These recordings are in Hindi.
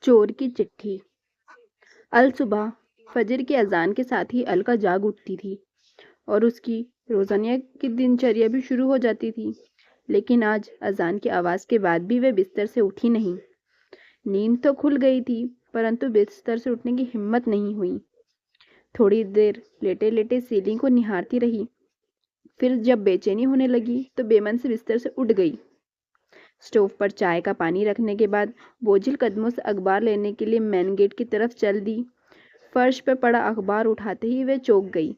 चोर की चिट्ठी। अल सुबह फजर की अजान के साथ ही अलका जाग उठती थी और उसकी रोजाना की दिनचर्या भी शुरू हो जाती थी। लेकिन आज अजान की आवाज के बाद भी वह बिस्तर से उठी नहीं। नींद तो खुल गई थी, परंतु बिस्तर से उठने की हिम्मत नहीं हुई। थोड़ी देर लेटे लेटे सीलिंग को निहारती रही। फिर जब बेचैनी होने लगी तो बेमन से बिस्तर से उठ गई। स्टोव पर चाय का पानी रखने के बाद बोझिल कदमों से अखबार लेने के लिए मेन गेट की तरफ चल दी। फर्श पर पड़ा अखबार उठाते ही वह चौंक गई।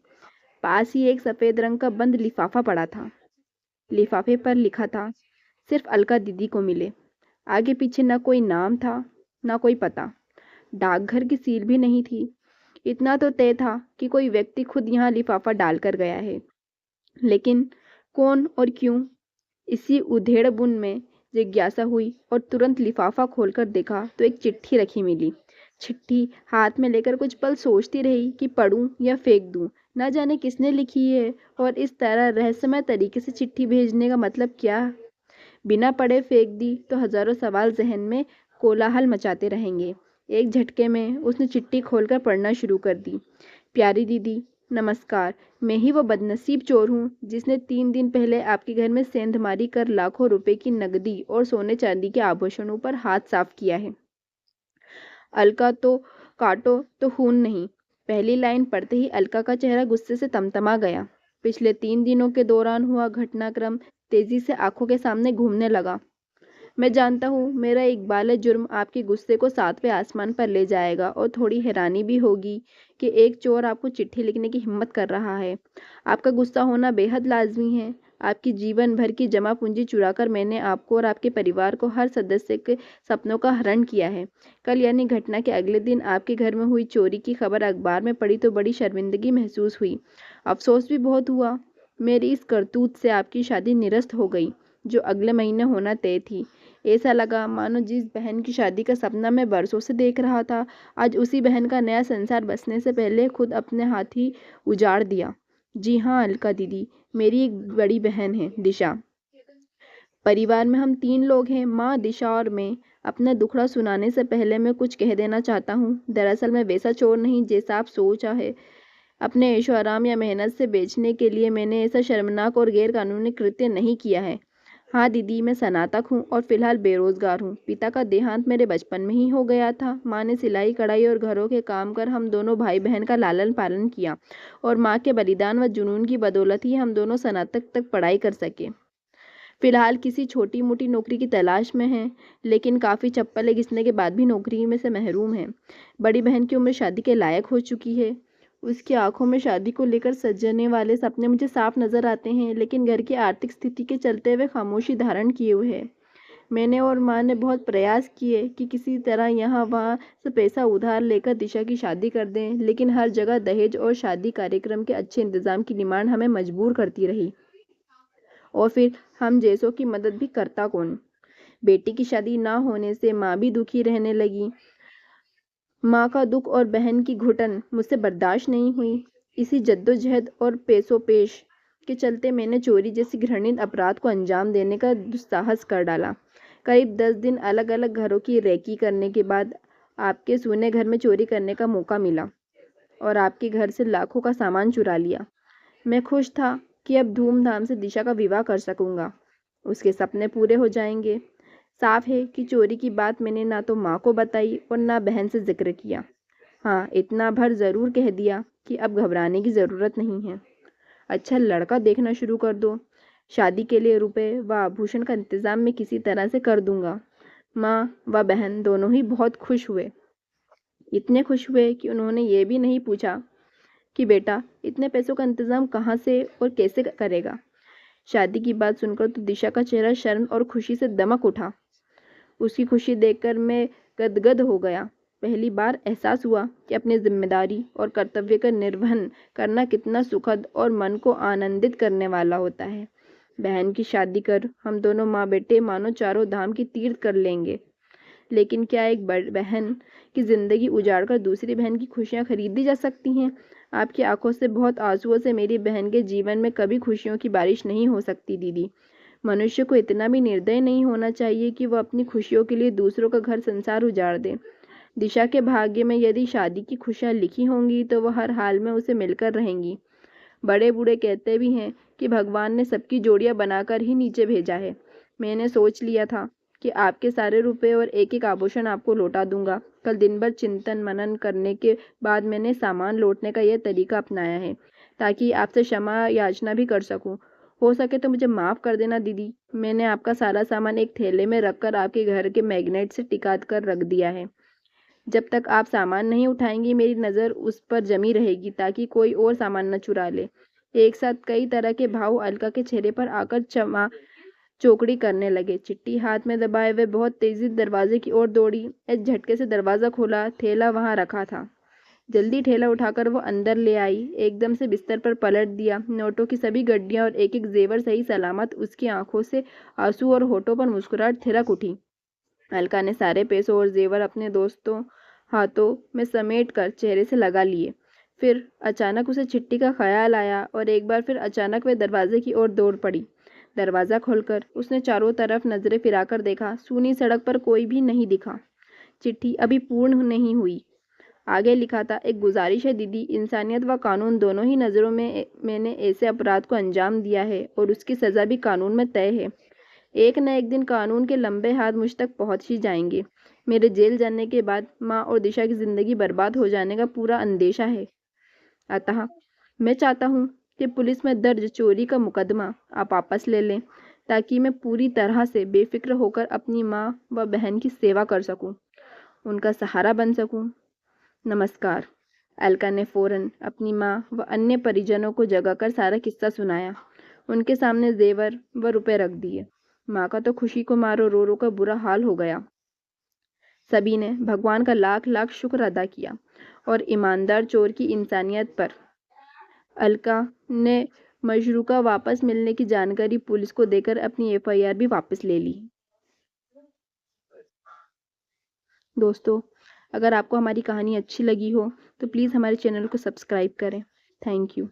पास ही एक सफेद रंग का बंद लिफाफा पड़ा था। लिफाफे पर लिखा था, सिर्फ अलका दीदी को मिले। आगे पीछे न कोई नाम था, न कोई पता। डाकघर की सील भी नहीं थी। इतना तो तय था कि कोई व्यक्ति खुद यहाँ लिफाफा डालकर गया है, लेकिन कौन और क्यों? इसी उधेड़-बुन में जिज्ञासा हुई और तुरंत लिफाफा खोलकर देखा तो एक चिट्ठी रखी मिली। चिट्ठी हाथ में लेकर कुछ पल सोचती रही कि पढूं या फेंक दूं। न जाने किसने लिखी है और इस तरह रहस्यमय तरीके से चिट्ठी भेजने का मतलब क्या? बिना पढ़े फेंक दी तो हजारों सवाल जहन में कोलाहल मचाते रहेंगे। एक झटके में उसने चिट्ठी खोलकर पढ़ना शुरू कर दी। प्यारी दीदी, नमस्कार। मैं ही वो बदनसीब चोर हूँ जिसने 3 दिन पहले आपके घर में सेंधमारी कर लाखों रुपए की नकदी और सोने चांदी के आभूषणों पर हाथ साफ किया है। अलका तो काटो तो खून नहीं। पहली लाइन पढ़ते ही अलका का चेहरा गुस्से से तमतमा गया। पिछले 3 दिनों के दौरान हुआ घटनाक्रम तेजी से आंखों के सामने घूमने लगा। मैं जानता हूँ मेरा इकबाल जुर्म आपके गुस्से को 7वें आसमान पर ले जाएगा और थोड़ी हैरानी भी होगी कि एक चोर आपको चिट्ठी लिखने की हिम्मत कर रहा है। आपका गुस्सा होना बेहद लाजमी है। आपकी जीवन भर की जमा पूंजी चुराकर मैंने आपको और आपके परिवार को हर सदस्य के सपनों का हरण किया है। कल यानी घटना के अगले दिन आपके घर में हुई चोरी की खबर अखबार में पड़ी तो बड़ी शर्मिंदगी महसूस हुई। अफसोस भी बहुत हुआ। मेरी इस करतूत से आपकी शादी निरस्त हो गई, जो अगले महीने होना तय थी। ऐसा लगा मानो जिस बहन की शादी का सपना मैं बरसों से देख रहा था, आज उसी बहन का नया संसार बसने से पहले खुद अपने हाथ ही उजाड़ दिया। जी हाँ अलका दीदी, मेरी एक बड़ी बहन है, दिशा। परिवार में हम 3 लोग हैं, माँ, दिशा और मैं। अपना दुखड़ा सुनाने से पहले मैं कुछ कह देना चाहता हूँ। दरअसल मैं वैसा चोर नहीं जैसा आप सोचा है। अपने ऐशो आराम या मेहनत से बेचने के लिए मैंने ऐसा शर्मनाक और गैर कानूनी कृत्य नहीं किया है। हाँ दीदी, मैं स्नातक हूँ और फिलहाल बेरोजगार हूँ। पिता का देहांत मेरे बचपन में ही हो गया था। माँ ने सिलाई कढ़ाई और घरों के काम कर हम दोनों भाई बहन का लालन पालन किया और माँ के बलिदान व जुनून की बदौलत ही हम दोनों स्नातक तक पढ़ाई कर सके। फिलहाल किसी छोटी मोटी नौकरी की तलाश में हैं, लेकिन काफ़ी चप्पलें घिसने के बाद भी नौकरी में से महरूम हैं। बड़ी बहन की उम्र शादी के लायक हो चुकी है। उसकी आंखों में शादी को लेकर सजने वाले सपने मुझे साफ नजर आते हैं, लेकिन घर की आर्थिक स्थिति के चलते वे खामोशी धारण किए हुए हैं। मैंने और माँ ने बहुत प्रयास किए कि किसी तरह यहाँ वहाँ से पैसा उधार लेकर दिशा की शादी कर दें, लेकिन हर जगह दहेज और शादी कार्यक्रम के अच्छे इंतजाम की डिमांड हमें मजबूर करती रही। और फिर हम जैसों की मदद भी करता कौन? बेटी की शादी ना होने से माँ भी दुखी रहने लगी। माँ का दुख और बहन की घुटन मुझसे बर्दाश्त नहीं हुई। इसी जद्दोजहद और पेशोपेश के चलते मैंने चोरी जैसी घृणित अपराध को अंजाम देने का दुस्साहस कर डाला। करीब 10 दिन अलग अलग घरों की रेकी करने के बाद आपके सूने घर में चोरी करने का मौका मिला और आपके घर से लाखों का सामान चुरा लिया। मैं खुश था कि अब धूमधाम से दिशा का विवाह कर सकूंगा। उसके सपने पूरे हो जाएंगे। साफ है कि चोरी की बात मैंने ना तो माँ को बताई और ना बहन से जिक्र किया। हाँ, इतना भर जरूर कह दिया कि अब घबराने की जरूरत नहीं है। अच्छा लड़का देखना शुरू कर दो। शादी के लिए रुपए व आभूषण का इंतजाम मैं किसी तरह से कर दूंगा। माँ व बहन दोनों ही बहुत खुश हुए। इतने खुश हुए कि उन्होंने ये भी नहीं पूछा कि बेटा इतने पैसों का इंतजाम कहाँ से और कैसे करेगा। शादी की बात सुनकर तो दिशा का चेहरा शर्म और खुशी से दमक उठा। उसकी खुशी देखकर मैं गदगद हो गया। पहली बार एहसास हुआ कि अपनी जिम्मेदारी और कर्तव्य का निर्वहन करना कितना सुखद और मन को आनंदित करने वाला होता है। बहन की शादी कर हम दोनों माँ बेटे मानो चारों धाम की तीर्थ कर लेंगे। लेकिन क्या एक बड़ी बहन की जिंदगी उजाड़कर दूसरी बहन की खुशियां खरीदी जा सकती हैं? आपकी आंखों से बहुत आंसुओं से मेरी बहन के जीवन में कभी खुशियों की बारिश नहीं हो सकती दीदी। मनुष्य को इतना भी निर्दयी नहीं होना चाहिए कि वह अपनी खुशियों के लिए दूसरों का घर संसार उजाड़ दे। दिशा के भाग्य में यदि शादी की खुशियाँ लिखी होंगी तो वह हर हाल में उसे मिलकर रहेंगी। बड़े बूढ़े कहते भी हैं कि भगवान ने सबकी जोड़ियां बनाकर ही नीचे भेजा है। मैंने सोच लिया था कि आपके सारे रुपए और एक एक आभूषण आपको लौटा दूंगा। कल दिन भर चिंतन मनन करने के बाद मैंने सामान लौटने का यह तरीका अपनाया है, ताकि आपसे क्षमा याचना भी कर सकूं। हो सके तो मुझे माफ़ कर देना दीदी। मैंने आपका सारा सामान एक थैले में रखकर आपके घर के मैग्नेट से टिका कर रख दिया है। जब तक आप सामान नहीं उठाएंगी मेरी नज़र उस पर जमी रहेगी, ताकि कोई और सामान न चुरा ले। एक साथ कई तरह के भाव अलका के चेहरे पर आकर चमा चौकड़ी करने लगे। चिट्ठी हाथ में दबाए वे बहुत तेजी दरवाजे की ओर दौड़ी। एक झटके से दरवाजा खोला, थैला वहां रखा था। जल्दी ठेला उठाकर वो अंदर ले आई। एकदम से बिस्तर पर पलट दिया। नोटों की सभी गड्डियां और एक एक जेवर सही सलामत। उसकी आंखों से आंसू और होठों पर मुस्कुराहट थिरक उठी। अलका ने सारे पैसों और जेवर अपने दोस्तों हाथों में समेट कर चेहरे से लगा लिए। फिर अचानक उसे चिट्ठी का ख्याल आया और एक बार फिर अचानक वह दरवाजे की ओर दौड़ पड़ी। दरवाजा खोलकर उसने चारों तरफ नजरें फिराकर देखा। सूनी सड़क पर कोई भी नहीं दिखा। चिट्ठी अभी पूर्ण नहीं हुई। आगे लिखा था, एक गुजारिश है दीदी, इंसानियत व कानून दोनों ही नज़रों में मैंने ऐसे अपराध को अंजाम दिया है और उसकी सज़ा भी कानून में तय है। एक न एक दिन कानून के लंबे हाथ मुझ तक पहुंच ही जाएंगे। मेरे जेल जाने के बाद माँ और दिशा की जिंदगी बर्बाद हो जाने का पूरा अंदेशा है। अतः मैं चाहता हूँ कि पुलिस में दर्ज चोरी का मुकदमा आप वापस ले लें, ताकि मैं पूरी तरह से बेफिक्र होकर अपनी माँ व बहन की सेवा कर सकूं, उनका सहारा बन सकूं। नमस्कार। अलका ने फौरन अपनी माँ व अन्य परिजनों को जगाकर सारा किस्सा सुनाया। उनके सामने जेवर व रुपए रख दिए। माँ का तो खुशी को मारो रो रो का बुरा हाल हो गया। सभी ने भगवान का लाख लाख शुक्र अदा किया और ईमानदार चोर की इंसानियत पर। अलका ने मशरूका वापस मिलने की जानकारी पुलिस को देकर अपनी एफआईआर भी वापस ले ली। दोस्तों, अगर आपको हमारी कहानी अच्छी लगी हो तो प्लीज़ हमारे चैनल को सब्सक्राइब करें। Thank you.